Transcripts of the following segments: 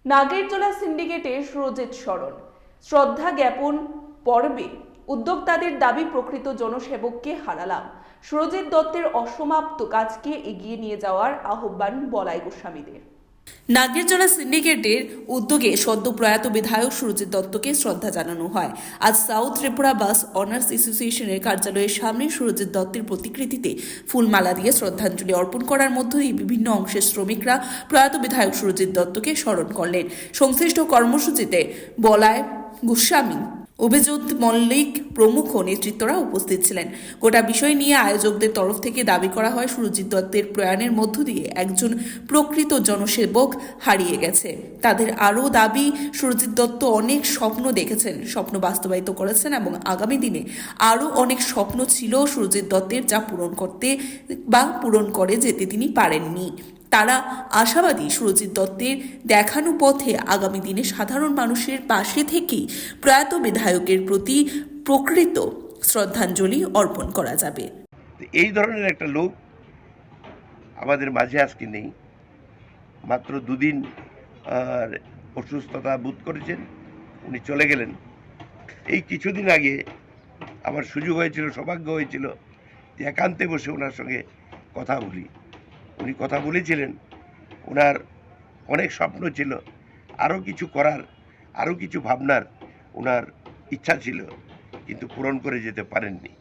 নাগেরজোলা সিন্ডিকেটে সুরজিৎ শরণ শ্রদ্ধা জ্ঞাপন পর্বে উদ্যোক্তাদের দাবি প্রকৃত জনসেবককে হারালাম। সুরজিৎ দত্তের অসমাপ্ত কাজকে এগিয়ে নিয়ে যাওয়ার আহ্বান বলাই গোস্বামীদের। নাগেরজোলা সিন্ডিকেটের উদ্যোগে সদ্য প্রয়াত বিধায়ক সুরজিৎ দত্তকে শ্রদ্ধা জানানো হয়। আজ সাউথ ত্রিপুরা বাস অনার্স অ্যাসোসিয়েশনের কার্যালয়ের সামনে সুরজিৎ দত্তের প্রতিকৃতিতে ফুলমালা দিয়ে শ্রদ্ধাঞ্জলি অর্পণ করার মধ্য দিয়ে বিভিন্ন অংশের শ্রমিকরা প্রয়াত বিধায়ক সুরজিৎ দত্তকে স্মরণ করলেন। সংশ্লিষ্ট কর্মসূচিতে বলাই গোস্বামী, অভিজিৎ মল্লিক প্রমুখ নেতৃত্বরা উপস্থিত ছিলেন। গোটা বিষয় নিয়ে আয়োজকদের তরফ থেকে দাবি করা হয়, সুরজিৎ দত্তের প্রয়াণের মধ্য দিয়ে একজন প্রকৃত জনসেবক হারিয়ে গেছে। তাদের আরও দাবি, সুরজিৎ দত্ত অনেক স্বপ্ন দেখেছেন, স্বপ্ন বাস্তবায়িত করেছেন এবং আগামী দিনে আরও অনেক স্বপ্ন ছিল সুরজিৎ দত্তের, যা পূরণ করে যেতে তিনি পারেননি। তারা আশাবাদী সুরজিৎ দত্তের দেখানো পথে আগামী দিনে সাধারণ মানুষের পাশে থেকেই প্রয়াত বিধায়কের প্রতি প্রকৃত শ্রদ্ধাঞ্জলি অর্পণ করা যাবে। এই ধরনের একটা লোক আমাদের মাঝে আজকে নেই। মাত্র দুদিন অসুস্থতা বোধ করেছেন, উনি চলে গেলেন। এই কিছুদিন আগে আমার সুযোগ হয়েছিল, সৌভাগ্য হয়েছিল যে একান্তে বসে ওনার সঙ্গে কথা বলি। উনি কথা বলেছিলেন, ওনার অনেক স্বপ্ন ছিল, আরও কিছু করার, আরও কিছু ভাবনার ওনার ইচ্ছা ছিল, কিন্তু পূরণ করে যেতে পারেননি।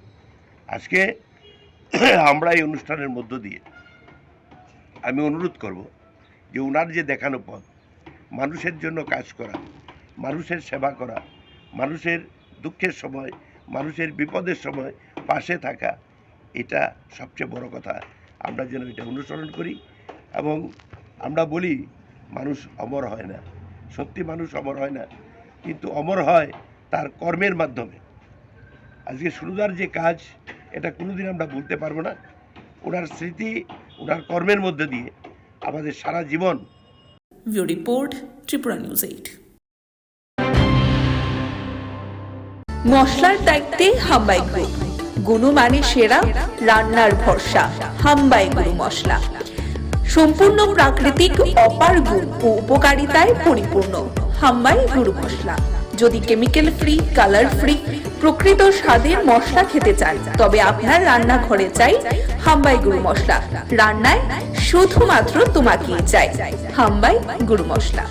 আজকে আমরা এই অনুষ্ঠানের মধ্য দিয়ে আমি অনুরোধ করব যে ওনার যে দেখানো পথ, মানুষের জন্য কাজ করা, মানুষের সেবা করা, মানুষের দুঃখের সময়, মানুষের বিপদের সময় পাশে থাকা, এটা সবচেয়ে বড় কথা। আমরা যেন এটা অনুসরণ করি এবং আমরা বলি মানুষ অমর হয় না, সত্যি মানুষ অমর হয় না, কিন্তু অমর হয় তার কর্মের মাধ্যমে। আজকে সুরদার যে কাজ, এটা কোনোদিন আমরা ভুলতে পারবো না। ওনার স্মৃতি, ওনার কর্মের মধ্যে দিয়ে আমাদের সারা জীবন। Bureau report, Tripura news 8। মশলার দায়িত্বে হাম্বাই গ্রুপ, গুণমানে সেরা, রান্নার ভরসা। হাম্বাই গুরু মশলা সম্পূর্ণ প্রাকৃতিক, অপার গুণ ও উপকারিতায় পরিপূর্ণ। হাম্বাই গুরু মশলা। যদি কেমিক্যাল ফ্রি, কালার ফ্রি, প্রকৃত স্বাদের মশলা খেতে চান, তবে আপনার রান্নাঘরে চাই হাম্বাই গুরু মশলা। রান্নায় শুধুমাত্র তোমাকেই চাই হাম্বাই গুরু মশলা।